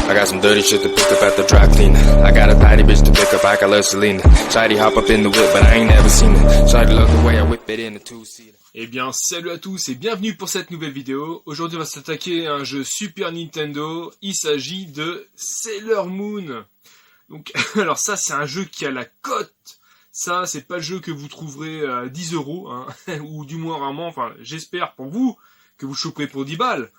I got some dirty shit to pick up at the dry clean. I got a tidy bitch to pick up, I got Selena. Shady hop up in the whip, but I ain't never seen it. Shady love the way I whip it in the two-seater. Eh bien, salut à tous et bienvenue pour cette nouvelle vidéo. Aujourd'hui, on va s'attaquer à un jeu Super Nintendo. Il s'agit de Sailor Moon. Donc, alors ça, c'est un jeu qui a la cote. Ça, c'est pas le jeu que vous trouverez à 10 €, hein, ou du moins rarement. Enfin, j'espère pour vous que vous choperez pour 10 balles.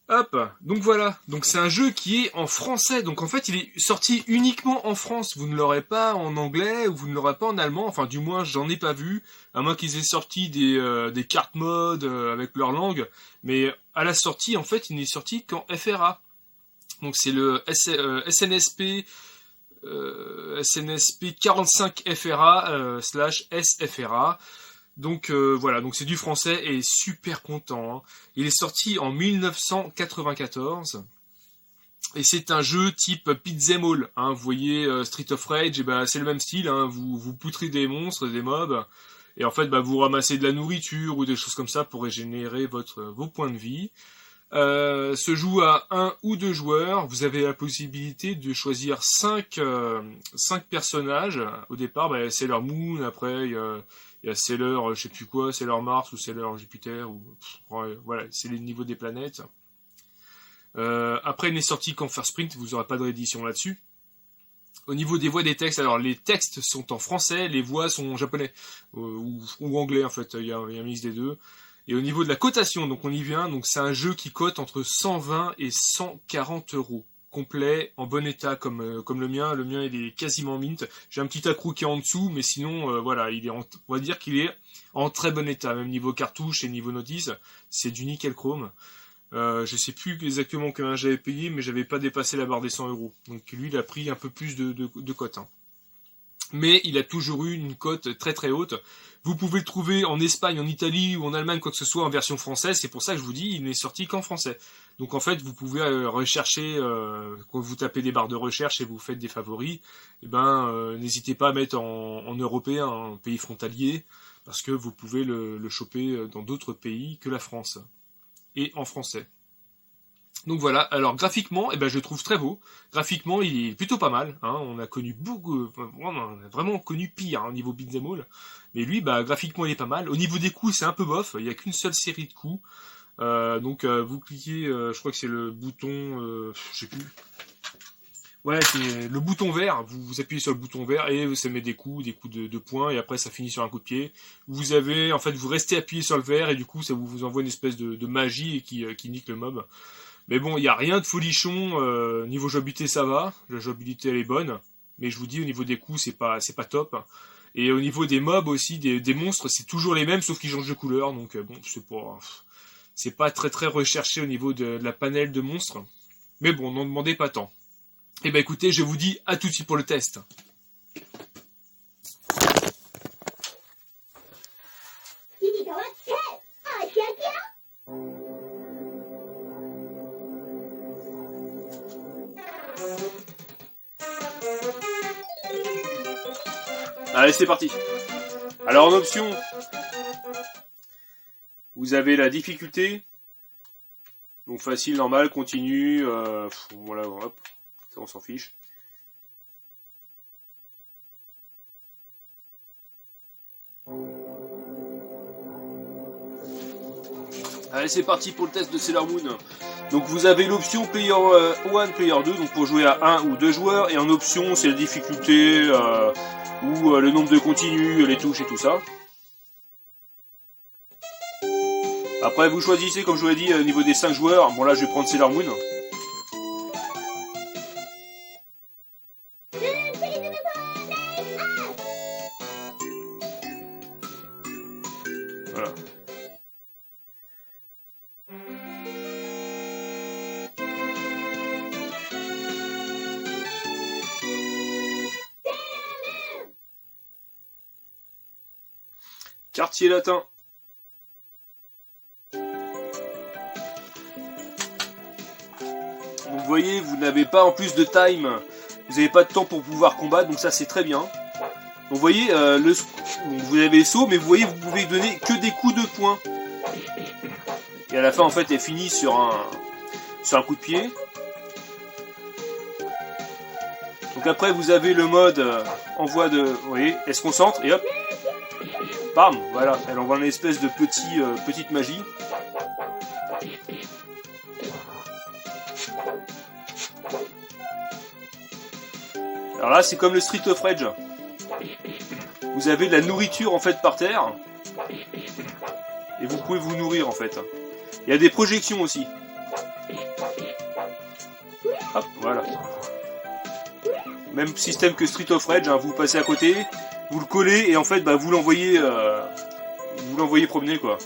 Hop, donc voilà, donc c'est un jeu qui est en français, donc en fait il est sorti uniquement en France, vous ne l'aurez pas en anglais, ou vous ne l'aurez pas en allemand, enfin du moins j'en ai pas vu, à moins qu'ils aient sorti des cartes mode avec leur langue, mais à la sortie en fait il n'est sorti qu'en FRA, donc c'est le SNSP 45 FRA / SFRA. Donc voilà, donc c'est du français et super content. Hein. Il est sorti en 1994 et c'est un jeu type Beat'em all. Hein. Vous voyez Street of Rage, et ben c'est le même style. Hein. Vous poutrez des monstres, des mobs, et en fait vous ramassez de la nourriture ou des choses comme ça pour régénérer vos points de vie. Se joue à 1 ou 2 joueurs. Vous avez la possibilité de choisir 5 personnages. Au départ, Sailor Moon, après il y a Sailor, je sais plus quoi, Sailor Mars ou Sailor Jupiter, ou voilà, c'est les niveaux des planètes. Après, il n'est sorti qu'en First Print, vous n'aurez pas de réédition là-dessus. Au niveau des voix des textes, alors les textes sont en français, les voix sont en japonais, ou anglais en fait, il y a un mix des deux. Et au niveau de la cotation, donc on y vient, donc c'est un jeu qui cote entre 120 et 140 €. Complet, en bon état comme le mien. Le mien il est quasiment mint. J'ai un petit accro qui est en dessous, mais sinon voilà, on va dire qu'il est en très bon état, même niveau cartouche et niveau notice, c'est du nickel chrome. Je sais plus exactement combien j'avais payé, mais j'avais pas dépassé la barre des 100 €. Donc lui il a pris un peu plus de cote. Hein. Mais il a toujours eu une cote très très haute. Vous pouvez le trouver en Espagne, en Italie ou en Allemagne, quoi que ce soit, en version française. C'est pour ça que je vous dis, il n'est sorti qu'en français. Donc en fait, vous pouvez rechercher, quand vous tapez des barres de recherche et vous faites des favoris, n'hésitez pas à mettre en européen, un pays frontalier, parce que vous pouvez le choper dans d'autres pays que la France, et en français. Donc voilà, alors graphiquement, je le trouve très beau. Graphiquement, il est plutôt pas mal. Hein. On a connu on a vraiment connu pire au niveau beat'em all. Mais lui, graphiquement, il est pas mal. Au niveau des coups, c'est un peu bof. Il n'y a qu'une seule série de coups. Vous cliquez, je crois que c'est le bouton, je sais plus. Ouais, c'est le bouton vert. Vous appuyez sur le bouton vert et ça met des coups de poing, et après ça finit sur un coup de pied. Vous restez appuyé sur le vert et du coup ça vous envoie une espèce de magie qui nique le mob. Mais bon, il n'y a rien de folichon, niveau jouabilité ça va, la jouabilité elle est bonne, mais je vous dis au niveau des coups c'est pas top. Et au niveau des mobs aussi, des monstres, c'est toujours les mêmes sauf qu'ils changent de couleur, donc bon, c'est pas très très recherché au niveau de la panel de monstres. Mais bon, n'en demandez pas tant. Et écoutez, je vous dis à tout de suite pour le test. Allez, c'est parti. Alors en option, vous avez la difficulté, donc facile, normal, continu, voilà, hop, ça on s'en fiche. Allez, c'est parti pour le test de Sailor Moon. Donc vous avez l'option Player 1, Player 2, donc pour jouer à 1 ou 2 joueurs, et en option c'est la difficulté, ou le nombre de continues, les touches et tout ça. Après vous choisissez, comme je vous l'ai dit, au niveau des 5 joueurs. Bon là je vais prendre Sailor Moon. Voilà. Quartier latin. Vous voyez, vous n'avez pas en plus de time, vous n'avez pas de temps pour pouvoir combattre, donc ça c'est très bien. Donc vous voyez, vous avez le saut, mais vous voyez, vous pouvez donner que des coups de poing. Et à la fin, en fait, elle finit sur un coup de pied. Donc après vous avez le mode envoi de... Vous voyez, elle se concentre et hop, bam, voilà, elle envoie une espèce de petite magie. Alors là c'est comme le Street of Rage. Vous avez de la nourriture en fait par terre. Et vous pouvez vous nourrir en fait. Il y a des projections aussi. Hop, voilà. Même système que Street of Rage, hein, vous passez à côté, vous le collez et en fait bah, vous l'envoyez promener quoi.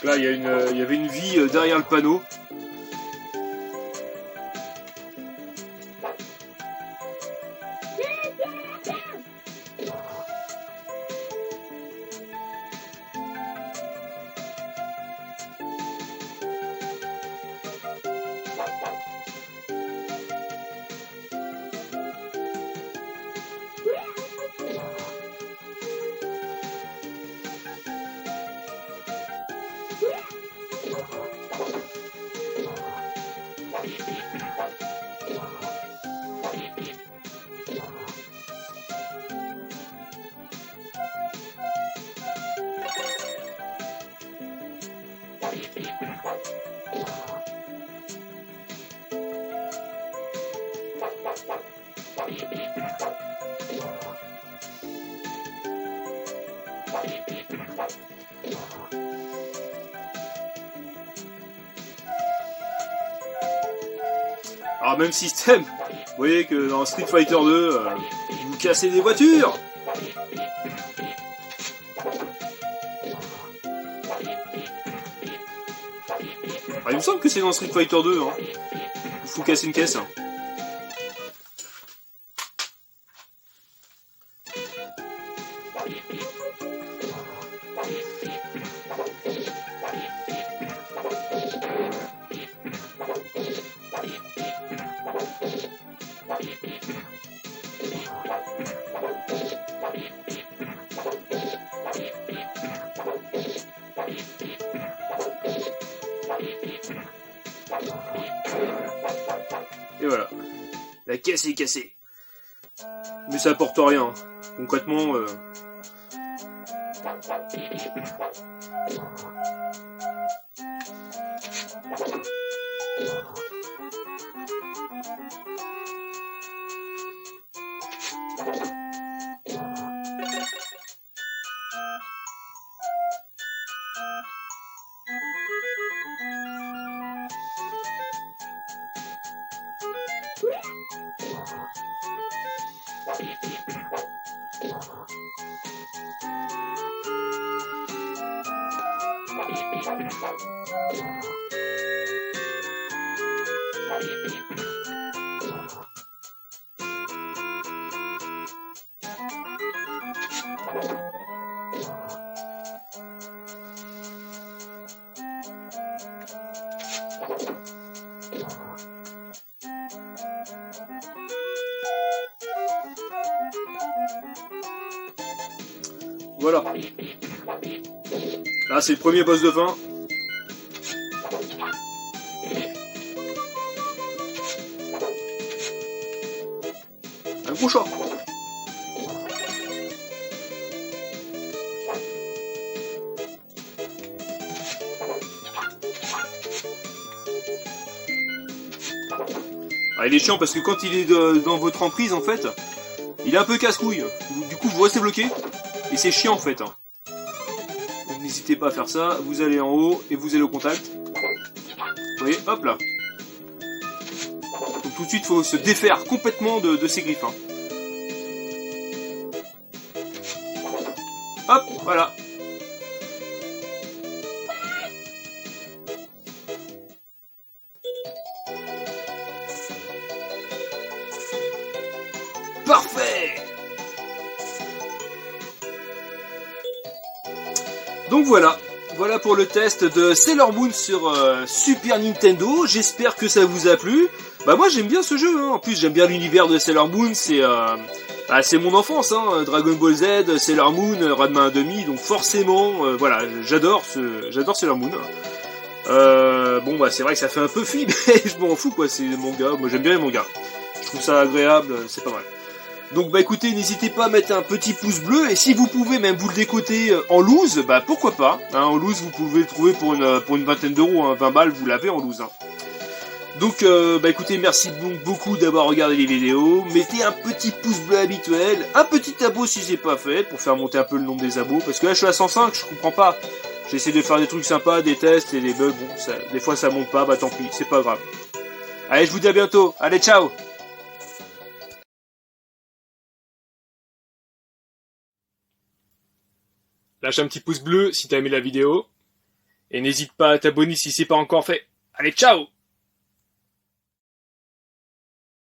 Là, il y avait une vie derrière le panneau. Alors même système, vous voyez que dans Street Fighter 2, vous cassez des voitures. Alors, il me semble que c'est dans Street Fighter 2, hein. Il faut casser une caisse. Hein. Et voilà, la caisse est cassée. Mais ça apporte rien. Concrètement, Voilà. Là, c'est le premier boss de fin. Un gros chat. Ah, il est chiant parce que quand il est dans votre emprise, en fait, il est un peu casse-couille. Du coup, vous restez bloqué. Et c'est chiant, en fait. Donc, n'hésitez pas à faire ça. Vous allez en haut et vous allez au contact. Vous voyez, hop là. Donc tout de suite, il faut se défaire complètement de ces griffes. Hein. Hop, voilà. Parfait. Donc voilà. Voilà pour le test de Sailor Moon sur Super Nintendo. J'espère que ça vous a plu. Bah moi j'aime bien ce jeu. Hein. En plus j'aime bien l'univers de Sailor Moon. C'est mon enfance. Hein. Dragon Ball Z, Sailor Moon, Ranma 1/2. Donc forcément, voilà, j'adore Sailor Moon. Bon bah c'est vrai que ça fait un peu film, mais je m'en fous quoi. C'est des mangas. Moi j'aime bien les mangas. Je trouve ça agréable. C'est pas mal. Donc bah écoutez, n'hésitez pas à mettre un petit pouce bleu, et si vous pouvez même vous le décoter en loose, bah pourquoi pas. Hein, en loose vous pouvez le trouver pour une vingtaine d'euros, hein, 20 balles vous l'avez en loose. Hein. Donc bah écoutez, merci beaucoup d'avoir regardé les vidéos, mettez un petit pouce bleu habituel, un petit abo si c'est pas fait, pour faire monter un peu le nombre des abos, parce que là je suis à 105, je comprends pas. J'essaie de faire des trucs sympas, des tests et des bugs, bon, des fois ça monte pas, bah tant pis, c'est pas grave. Allez, je vous dis à bientôt, allez ciao. Lâche un petit pouce bleu si t'as aimé la vidéo. Et n'hésite pas à t'abonner si c'est pas encore fait. Allez, ciao!